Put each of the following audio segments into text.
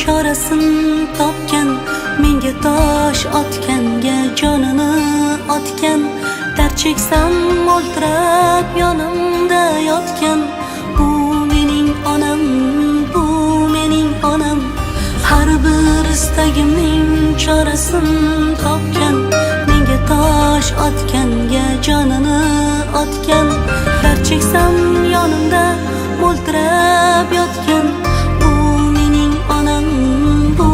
chorasin topgan, menga tosh otganga jonini otgan. Dard cheksam o'ltirib yonimda yotgan. Bu mening onam, bu mening onam. Har bir istagimning chorasin topgan, menga tosh otganga jonini otgan. Dard cheksam yonimda o'ltirib yotgan. Bu mening onam, bu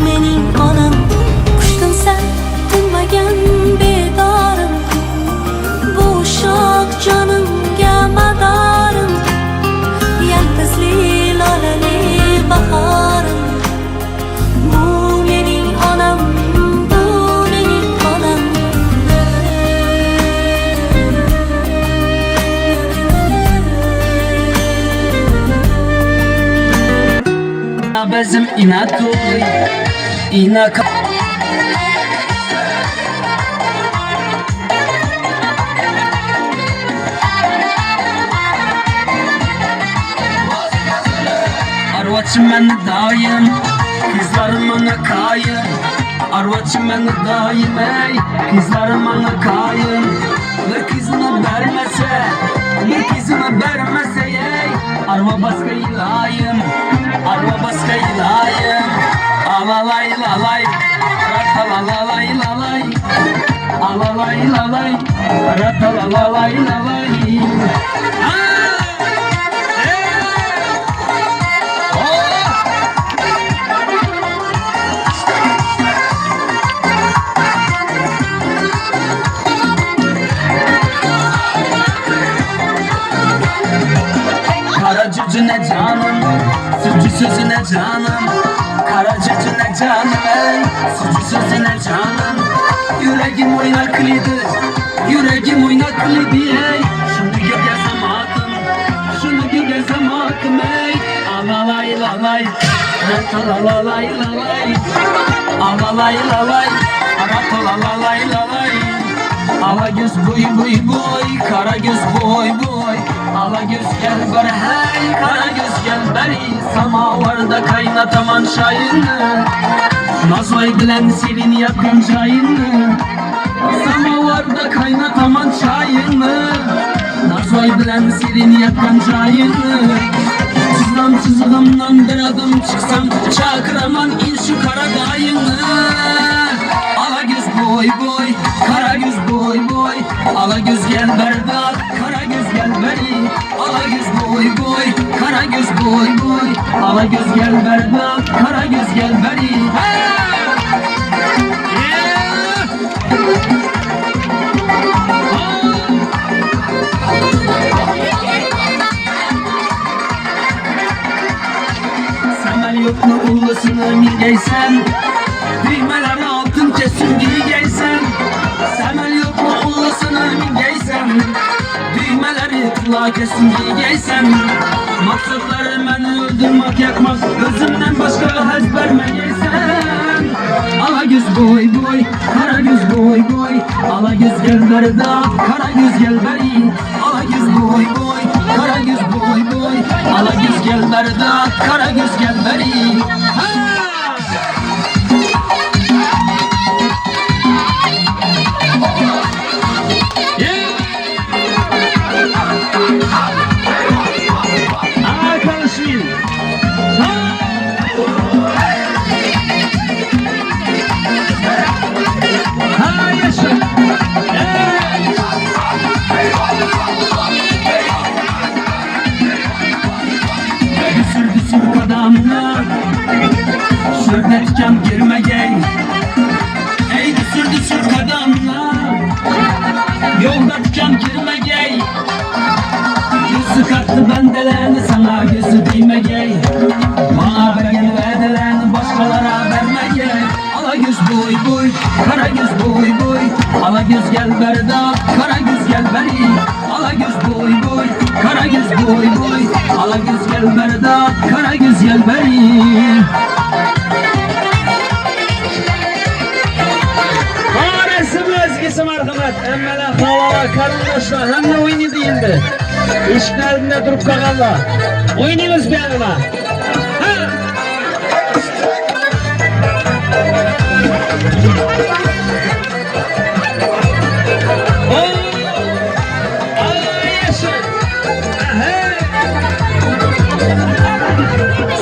mening onam. Qushtinsa tinmagan bedorim, bu shoh jonimga madorim. Yaltizli lolali bahorim. Bu mening onam, bu mening onam. Bizim inatoy, inaka. Arvaçım ben daim, kızlarım bana kayın. Arvaçım ben daim ey, kızlarım bana kayın. Bir kızına vermese, bir kızına vermese ey. Arva baska ilayım, arva baska ilayım. Alalay lalay, ratalalalay lalay. Alalay lalay, ratalalalay lalay. Kara cücüne canım, sütü sözüne canım. Kara cücüne canım ey, sütü sözüne canım. Yüreğim oynaklıdır, yüreğim oynaklıdır ey. Şunu gidesem hakkım, şunu gidesem hakkım ey. Alalay lalay, ratalalalay lalay. Alalay lalay, ratalalalay lalay. Ala göz boy boy boy, kara göz boy boy. Ala göz gel bari hey, kara göz gel bari. Samavarda kaynataman çayını, Nazvay bilen senin yakın çayını. Samavarda kaynataman çayını, Nazvay bilen senin yakın çayını. Çizgam çizgimden bir adım çıksam, çakıraman in şu kara dayını. Ala göz boy boy, kara göz boy boy. Ala göz gel berbat, kara göz gel beri. Ala göz boy boy, kara göz boy boy. Ala göz gel berbat, kara göz gel beri. Semel yoklu ullusunu mingeysen, düğmeler altın kesin giyeceksen. Semel yoklu ullusunu mingeysen, düğmeleri kulağa kesin giyeceksen. Maksatları beni öldürmek yakmak, özümden başka hez vermeyeceksen. Ala göz boy boy, kara göz boy boy. Ala göz gel berda, kara göz gel beri. Ala göz boy boy, kara göz boy boy. Ala göz gel berda, kara göz gel beri. Şöhretken girme gey, ey düsür düsür kadınla. Yolda tüken girme gey, yüzü kattı bendelerini sana gözü değme gey. Bana vergen vedelerini başkalara verme gey. Ala göz boy boy, kara göz boy boy. Ala göz gel berda, kara göz gel beri. Ala göz boy boy, kara göz boy boy. Ala göz gel berda, kara göz gel beri. marhamat, hammalar halol qarindoshlar, hamma o'ynaydi endi. Eshik oldida turib qolganlar. O'ynaymiz bu yerda. Ha!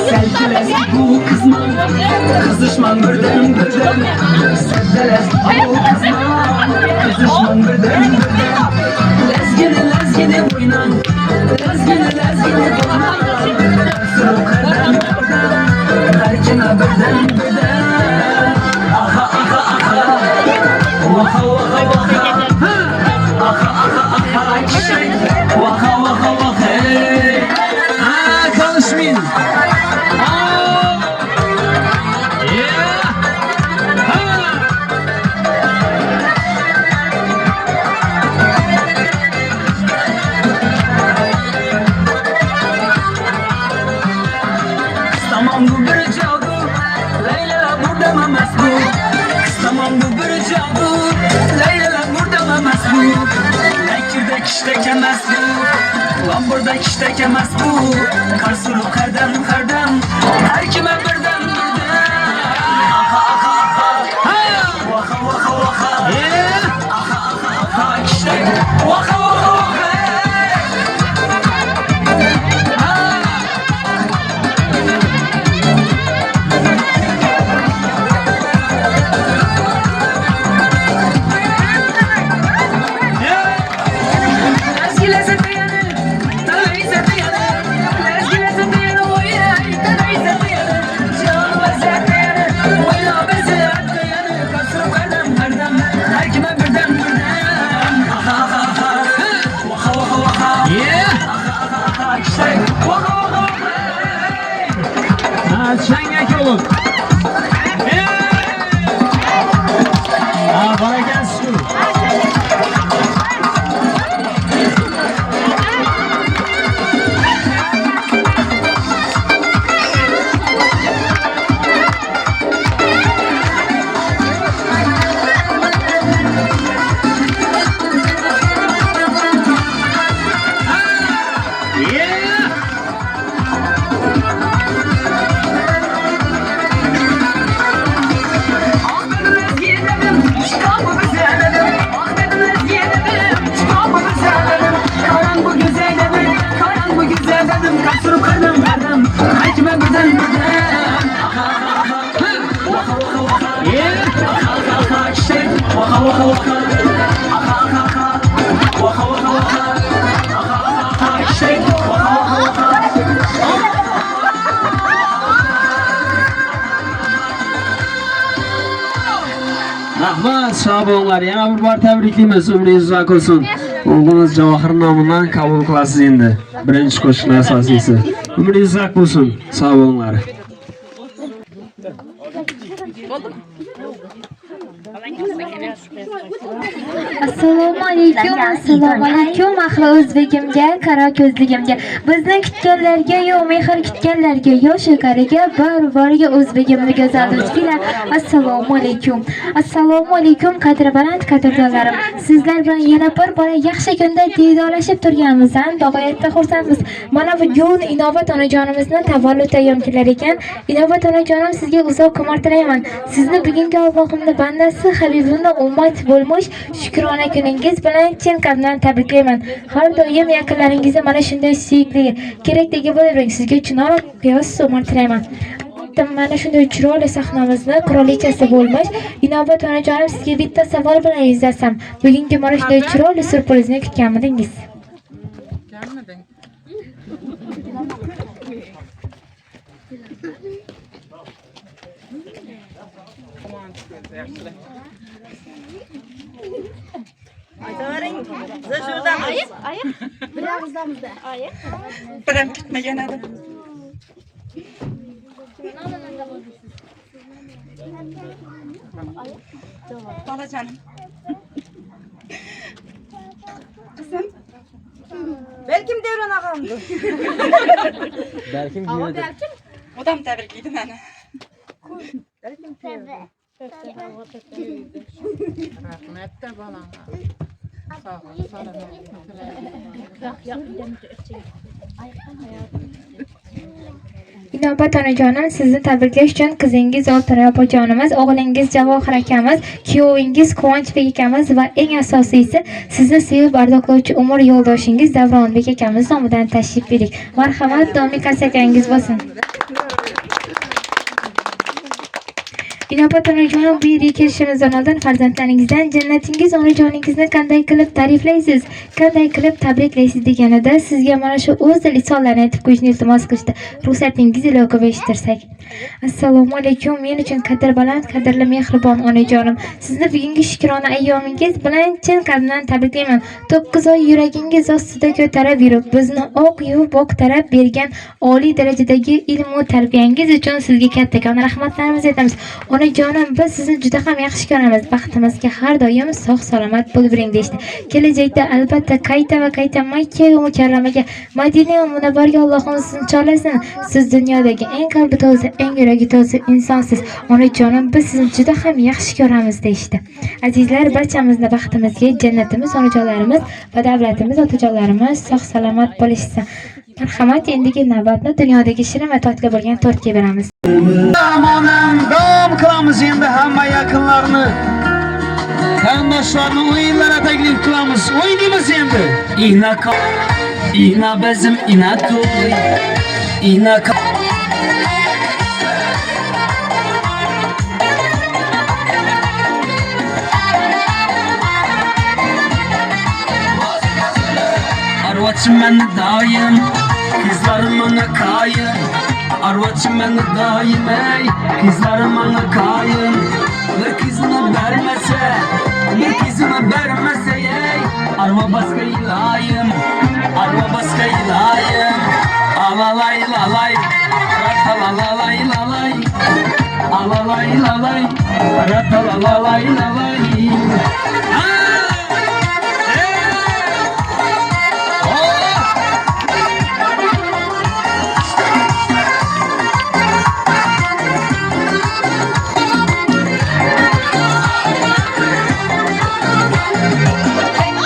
Selkeles bu kızman, kızışman birden birden. Selkeles bu kızman, kızışman birden birden. Lezgini oynan, lezgini oynan. Sırf kadem birden, herkine birden birden. Aha aha aha, vaka vaka vaka. Aha aha aha, çiçek, vaka vaka vaka. Ha, konuşmayın. Tamam bu bir cadı, Leyla burada mı mesbu? Tamam bu bir cadı, Leyla burada mı mesbu? Ekirde kişteke mesbu, lan burada kişteke mesbu. Kar suru kardan kardan, her kime birden birden. Aha aha aha, vaka vaka vaka. Aha aha aha, kiştek, vaka vaka vaka. Çengek olun. Bana gelsin. Rahmat, sağ olunlar. Yana bir bar tebriklaymiz. Ömrünüz uzak olsun. Oğlunuz Javohir nomidan kabul kılasiz endi. Birinchi qo'shiqni asosiysi. Ömrünüz uzak olsun. Sağ olunlar. Assalomu alaykum ahli o'zbegimga, qaro ko'zligimga. Bizni kutganlarga, yo mehr kutganlarga, yo shakariga, bariga o'zbegimni go'zal do'stlar. Assalomu alaykum qadri baland qadrdonlarim. Sizlar bilan yana bir bora yaxshi kunda diydorlashib turganimizdan bag'oyatda xursandmiz. Mana bugun Inobat onajonimizni tavallud ayyom kelar ekan. Inobat onajonim sizga uzoq umr tilayman. Sizni bugungi Allohimning bandasi Habibimni ummat bo'lmoq shukrona kuningiz bilan chin qalbdan tabriklayman. Har doim yaqinlaringizga mana shunday suyukli, kerakdagi bo'lavering. Sizga chinor qiyos umr tilayman. Mana shunday chiroyli sahnamizni qirolichasi bo'lmoq Inobat onajonim sizga bitta savol bilan yuzlasam. Bugungi mana shunday chiroyli surprizni kutganmidingiz? Aytavering, biz shurdamiz. Ayiq. Bir og'izdamizda. Ayiq. Biram kutmagan edim. Bolajonim. Qizim. Belkim Devron og'amdir. Belkim Belkim. Odam tabriklaydi meni. Belkim Devron. Rahmat da balanga. Sağ ol, sağ ol. Inobat onajonim, sizni tabriklash uchun qizingiz Oltinay opajonimiz, o'g'lingiz Javohir akamiz, kuyovingiz Quvonchbek akamiz va eng asosiysi sizni sevib ardoqlovchi umr yo'ldoshingiz Davronbek akamiz nomidan tashrif buyuring. Marhamat, doimiy konsertingiz bo'lsin. Inobat onajonim, bu yerga kelishimizdan oldin farzandlaringizdan jannatingiz onajoningizni qanday qilib ta'riflaysiz, qanday qilib tabriklaysiz deganida sizga mana shu o'z lisanlarini aytib qo'yishni iltimos qilishdi. Ruxsatingiz ila o'qib eshittirsak. Assalomu alaykum. Men uchun qadr baland, qadrli mehribon onajonim. Sizni bugungi shukrona ayyomingiz bilan chin qalbdan tabriklayman. 9 oy yuragingiz ostida ko'tarib yurib, bizni oq yuvib oqtarib bergan oliy darajadagi ilm va tarbiyangiz uchun sizga kattakon rahmatlarimizni aytamiz. Onajonim, biz sizni juda ham yaxshi ko'ramiz. Baxtimizga har doim sog' salomat bo'lib yuring deydi. Kelajakda albatta qayta va qayta Makka va Mukarramaga, Madina va Munavvarga Allohimiz sizni chorlasin. Siz dunyodagi eng qalbi toza, eng yuragi toza insonsiz. Onajonim, biz sizni juda ham yaxshi ko'ramiz deydi. Azizlar, barchamizning baxtimizga jannatimiz, onajonlarimiz va davlatimiz, otajonlarimiz sog' salomat bo'lishsin. Marhamat, endigi navbatni dunyodagi shirin va totli bo'lgan tortga beramiz. Amanam, davom qilamiz endi hamma yaqinlarni. Qarindoshlarni o'yinlarga taklif qilamiz. O'ynaymiz endi. Ina bizim ina to'y. Ina Arvachim meni doim, qizlarim meni qoyim. Arvachim meni doim, ey, qizlarim meni qoyim. Bir qizini bermasa, ey, arva boshqa iloyim, arva boshqa iloyim. Alalay lalay, ratalalay lalay, alalay lalay, ratalalay lalay.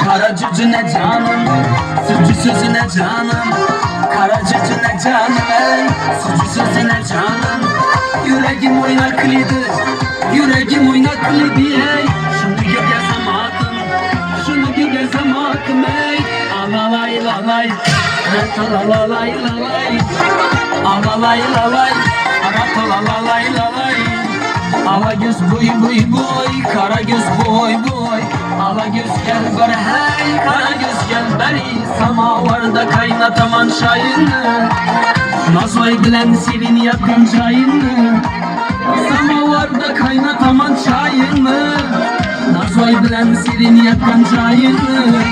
Kara cücüne canım, sucu sözüne canım. Kara cücüne canım, ey, sucu sözüne canım. Yüreğim oynaklıydı, yüreğim oynaklıydı, ey. Şunu gidesem hakkım, şunu gidesem hakkım, ey. Alalay lalay, ratalalay lalay. Alalay lalay, ratalalay lalay. Ala göz boy boy boy, kara göz boy boy. Ala göz gel bari hey, kara göz gel bari. Samavarda kaynataman çayını, Nazvay bilen senin yakın çayını. Samavarda kaynataman çayını, Nazvay bilen senin yakın çayını.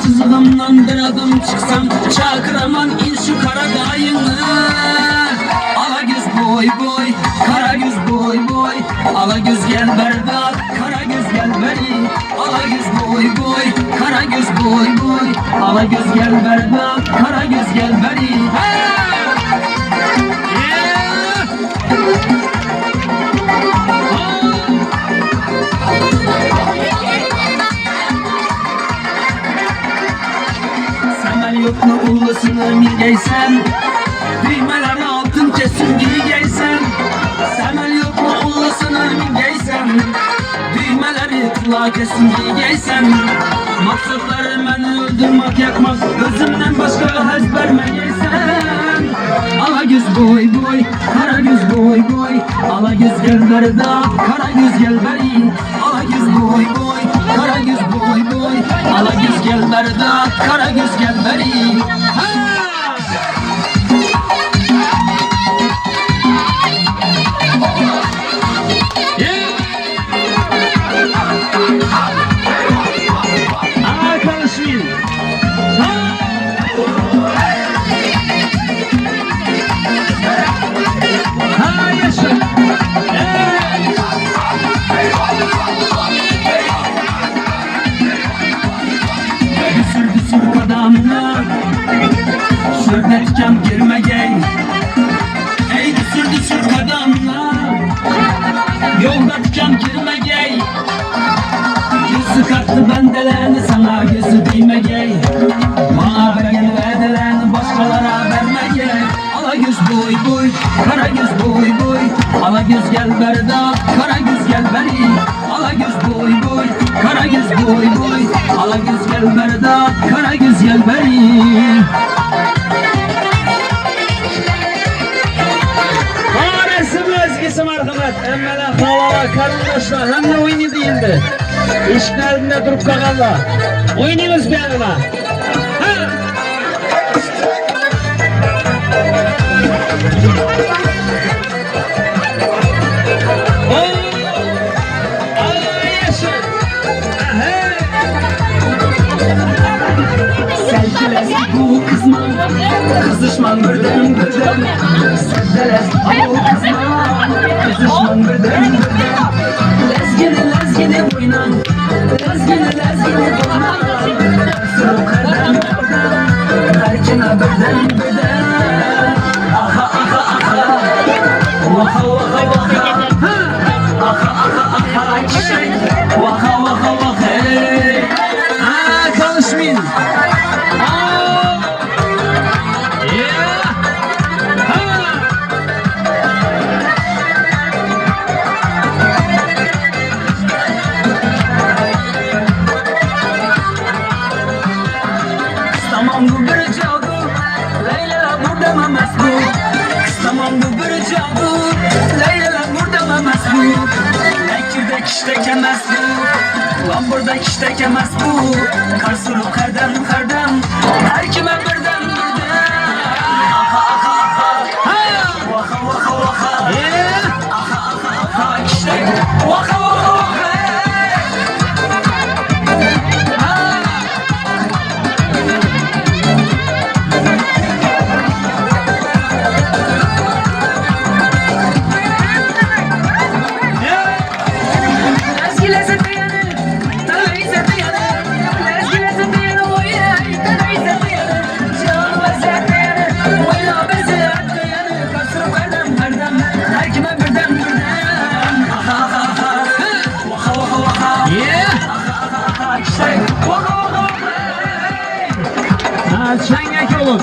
Çizgimden bir adım çıksam, çakıraman in şu kara dayını. Ala göz boy boy, kara göz boy boy. Ala göz gel berbat, kara göz gel beri. Ala göz boy boy, kara göz boy boy. Ala göz gel berbat, kara göz gel beri. Yoklu ullusunu mingeysen, düğmeler altın kesin giyeysen. Semel yoklu ullusunu mingeysen, düğmeleri kulağa kesin giyeysen. Maksatları beni öldürmek yakmak, gözümden başka hez vermeyeysen. Ala göz boy boy, kara göz boy boy. Ala göz gel berda, kara göz gel beri. Ala göz boy boy, kara göz boy boy. Ala göz gel berda, kara göz gel beri. Şöhretken girme gey, ey düşür kadamla. Yolda tüken girme gey, gözü kattı bendelerini sana gözü değme gey. Bana vergen verdelerini başkalara verme gey. Ala göz boy boy, kara göz boy boy. Ala göz gel berda, kara göz gel beri. Ala göz boy boy, kara göz boy boy. Ala göz gel berda, kara göz gel beri. Özgisi marhamat, emmeler, halalar, karındaşlar, hamma o'ynaydi endi. Eshikni oldida turib qolganlar. O'ynaymiz bu yana. Selkeles bu kızman, kızışman birden birden. Selkeles bu kızman, kızışman birden birden. Lezgini oynan, lezgini oynan. Sırf kardan kardan, herkine birden birden. Aha aha aha, vaha vaha vaha. Aha aha aha, çiçek, vaha vaha vaha. Ha, konuşmayın. Tamam bu bir cadı, Leyla burada mı mesbuk? Tamam bu bir cadı, Leyla burada mı mesbuk? Ekirde kişteke mesbuk, lan burada kişteke mesbuk. Kar sürüp kardan, her kime birden birden. Aha aha aha, vaha vaha vaha. Aha aha aha, kiştek, vaha vaha vaha. Çengek olun.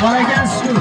Bana gelsin.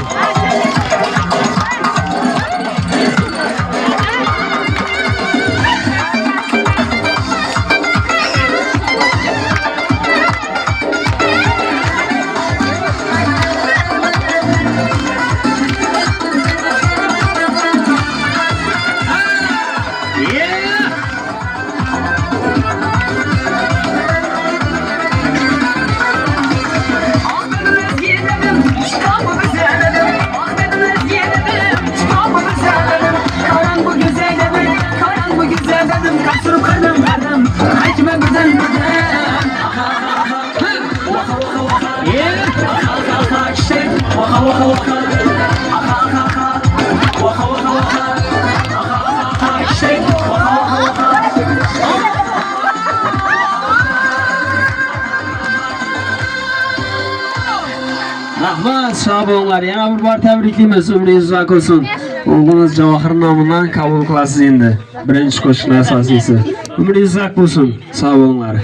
Rahmat, sağ olunlar. Yana bir bor tabriklaymiz. Umringiz uzoq olsun. O'g'lingiz Javohir nomidan qabul qilasiz endi. Birinchi qo'shiqni asosiysi. Umringiz uzoq bo'lsin. Sağ olunlar.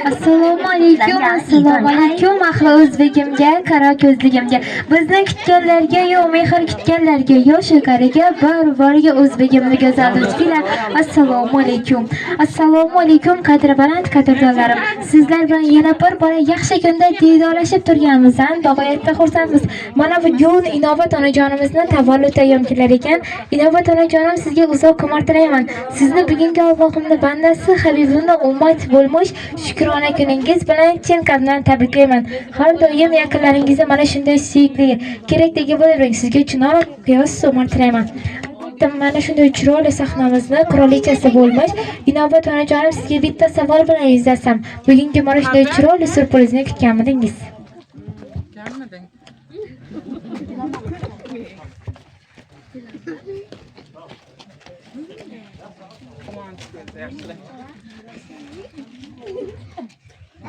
Assalomu alaykum ahli o'zbegimga, qaro ko'zligimga. Bizni kutganlarga, yo mehr kutganlarga, yo shakariga, bariga o'zbegimni go'zal do'stlar. Assalomu alaykum qadri baland qadrdonlarim. Sizlar bilan yana bir bora yaxshi kunda diydorlashib turganimizdan bag'oyatda xursandmiz. Mana bu yo'l Inobat onajonimizni tavallud ayyomkilar ekan. Inobat onajonim sizga uzoq umr tilayman. Sizni bugungi Allohimning bandasi Habibulloh ummat bo'lmoq shukrona kuningiz bilan chin qalbdan tabriklayman. Har doim yaqinlaringizni mana shunday suyukli, kerakdagi bo'lavering. Sizga chinor qiyos umr tilayman. Mana shunday chiroyli sahnamizni qirolichasi bo'lmoq Inobat onajonim sizga bitta savol bilan yuzlasam. Bugungi mana shunday chiroyli surprizni kutganmidingiz? Gelmedin.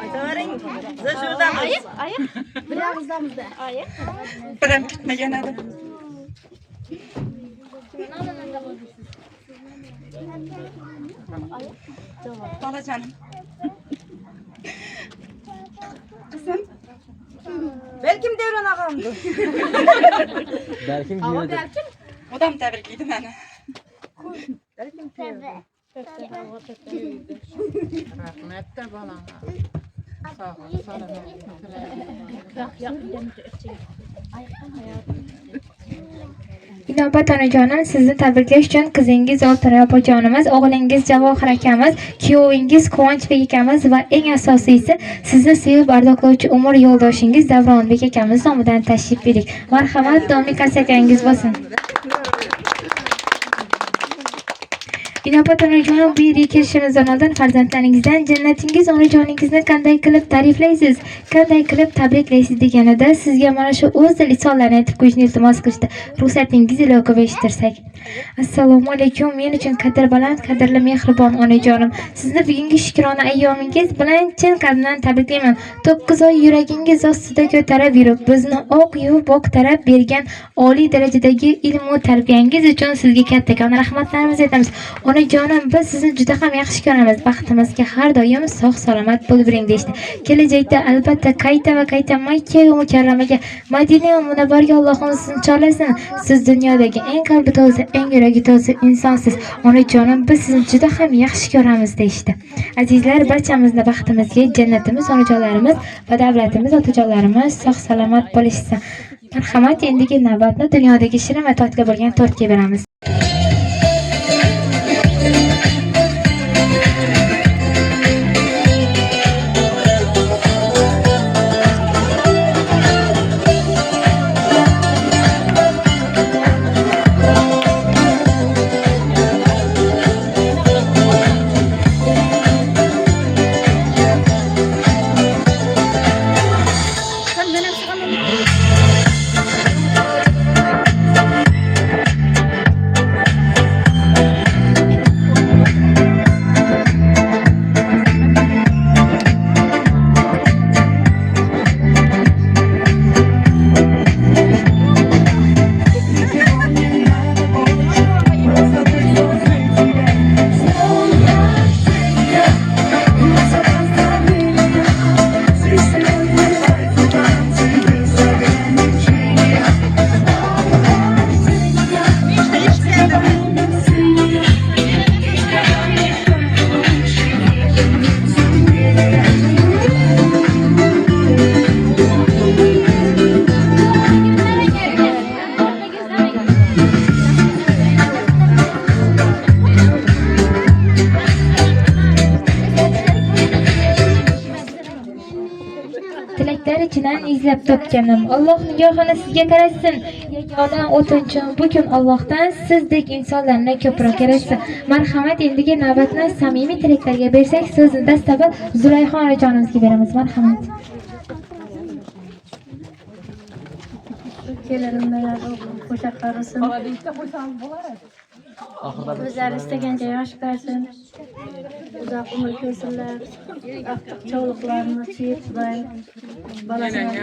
Aytavering, siz shurdamiz. Ayiq. Biramizda. Ayiq. Biram kutmagan edim. Balacanım. Kızım. Belki Devran ağamdı. Belkim Ama belki. O da mı tebrikliydi beni? Rahmet de balana. Sağ ol, salamet. Inobat onajonim, sizni tabriklash uchun qizingiz Oltiray opajonimiz, o'g'lingiz Javohir akamiz, kuyovingiz Quvonchbek akamiz va eng asosiysi sizni sevib ardoqlovchi umr yo'ldoshingiz Davronbek akamiz nomidan tashrif buyuring. Marhamat, domli konsertingiz bo'lsin. Inobat onajonim, bu yerga kirishimizdan oldin farzandlaringizdan jannatingiz onajoningizni qanday qilib ta'riflaysiz, qanday qilib tabriklaysiz deganida sizga mana shu o'z dil insonlarni aytib qo'yishni iltimos qilishdi. Ruxsatingiz ila o'qib eshittirsak. Assalomu alaykum. Men uchun qadr baland, qadrli mehribon onajonim. Sizni bugungi shukrona ayyomingiz bilan chin qalbdan tabriklayman. 9 oy yuragingiz ostida ko'tarib yurib, bizni oq yuvib oqtarib bergan oliy darajadagi ilm va tarbiyangiz uchun sizga kattakon rahmatlarimizni aytamiz. Onajonim, biz sizni juda ham yaxshi ko'ramiz. Baxtimizga har doim sog' salomat bo'lib yuring deydi. Kelajakda albatta qayta va qayta Makka va Mukarramaga, Madina va Munavvarga Allohimiz sizni chorlasin. Siz dunyodagi eng qalbi toza, eng yuragi toza insonsiz. Onajonim, biz sizni juda ham yaxshi ko'ramiz deydi. Azizlar, barchamizni baxtimizga jannatimiz, onajonlarimiz va davlatimiz, otajonlarimiz sog' salomat bo'lishsin. Marhamat, endigi navbatni dunyodagi shirin va totli bo'lgan tortga beramiz. Tilaklar ichidan izlab topganim. Alloh nigohini sizga qaratsin. Yagona o'tinchim bugun Allohdan sizdek insonlarni ko'proq yaratsin. Marhamat, endigi navbatni samimiy tilaklarga bersak, so'zni dastavval Zulayxon onajonimizga beramiz. Marhamat. Kelirimlar qo'sha qarasin. O'zlari istagancha yosh bersin. Uzoq umr ko'rsinlar. Aqtiq cho'liqlarni chiyiblar. Bolalarga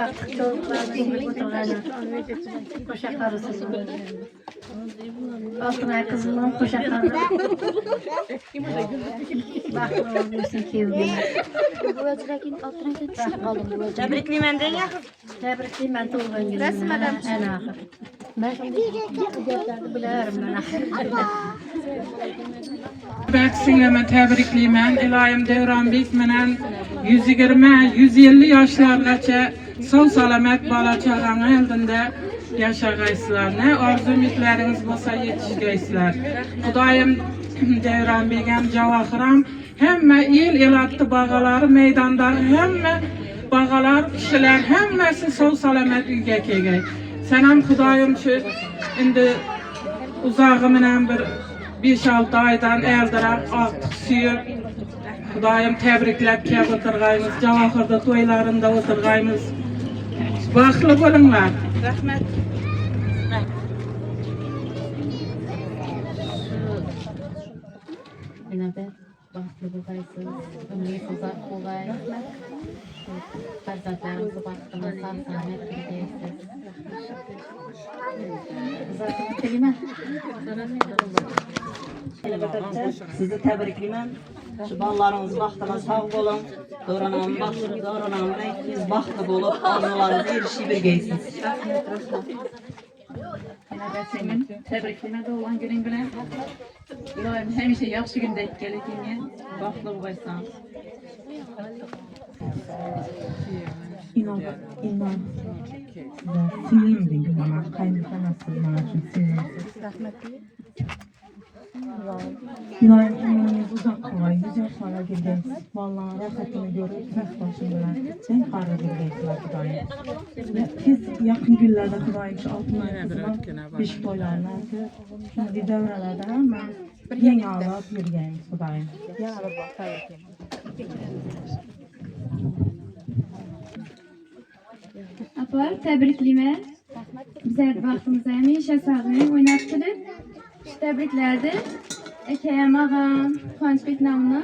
aqtiq cho'liqlarni qo'sha qarasin. Altına kızımdan qo'sha qarasin. Baxtli bo'lsin kuyovim. Buvachilaring altına tushib qoldim. Tabriklayman deng. Tabriklayman tug'ilgan kuningizga. Ana axir. Ben Singleme tebrikliymen. İlayim Devranbek menen 120-150 yaşlargacha sağ salamet bala çağana eldinde yaşagaysılar. Ne arzu ümitleriniz bolsa yetişgaysılar. Kudayım Devranbek'em, Javohiram hemme el attı bağaları meydanda, hemme bağalar kişiler hemmesi sağ salamet uyga kelgay. Senam Kudayım şu indi uzağı menen bir 5-6 aydan eldirak artık suyup Kudayım tebriklep kep oturgaymiz, Javohirda toylarında oturgaymiz. Baxtlı bolinglar. Rahmet. Inobat baxtli bo'lgaysiz, umringiz uzoq bo'lgay. Farzandlaringizni baxtini sog' salomat qilgaysiz. Uzoq umr tilayman. Sizi təbrikləməm. Şu ballarınız baxtına sağ olun. Doğrananın baxtını, doğrananın rənginiz baxtlı olub, arzularınızı erişi bir geysiniz. Senin təbriklənə doğulan günün bilen. İlayim həmişə yaxşı gündə gələkənə baxtlı olğaysan. Sevindim bana, kaynanasız bana için sevindim. İlayim emeğiniz uzak kolay, güzel para gireceksiniz. Vallahi rahatını görüp, tek başına sen para gireceksiniz Kudayım. Biz yakın günlerde Kudayım şu altın ayaklarına, beş toylarına, şimdi devrelerde ama yeni alıp gireceğiz Kudayım. Apar, təbrikliyəm. Bizlər vaxtımızda həmişə sağlayın, oynab kilib. Təbriklərdir. Əkəyəm ağam, Xançbek namına.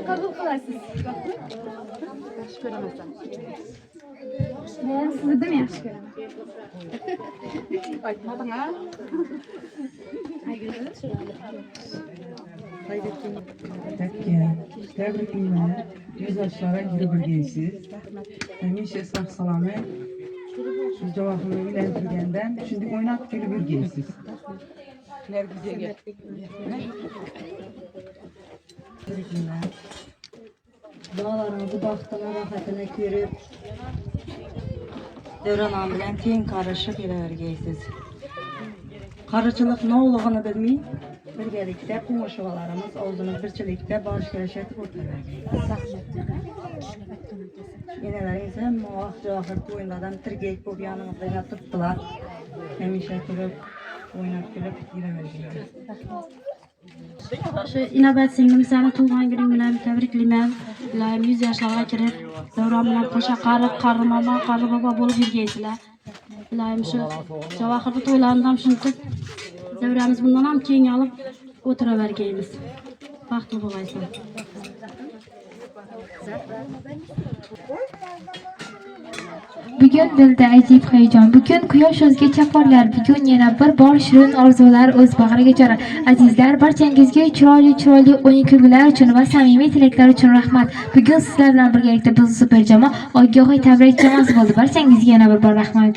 Qabul qılarsınız. Yaxşı görəməsən. Mən sizi də yaxşı görəm. Aytmadın ha? Peki, tebrikler. Yüz yaşlara girebileceksiniz. Hemişe sağ salamet. Şu cevabını ilerleyenden şimdi oynat girebileceksiniz. Tebrikler. Dağlarınızı baxtına, rahatına görüb, Devran bilen teң karışık elə vergeysiniz. Qarıcılıq nə olduğunu bilmeyin. Birgelikdə qonşularımız olduğunu birçilikdə barış görüşətib oturvergeysiniz. Yenələrin isə muvax cahır boyunlardan tirgek bu yanımızda yatıbdılar. Həmişə durub, oynab gülüb girevergeysiniz. Şu inabet singlim seni tuğan günün bilen tebrikliyim. İlayim 100 yaşlara girip Devran bilen koşa karı mama, karı baba bolup yürgeydiler. İlayim şu Cavahır'da toylarından şunutup Devranımız bundan ham keyin alıp o'tiravergaymiz. Baxtli bo'laysan. Bugun dilda ajib hayajon. Bugun quyosh o'zgacha porlar. Bugun yana bir bor shirin orzular o'z bag'riga jorar. Azizlar, barchangizga chiroyli 12 kunlar uchun va samimiy tilaklar uchun rahmat. Bugun sizlar bilan birgalikda biz super jamoa ogohiy tabrik jamoasi bo'ldi. Barchangizga yana bir bor rahmat.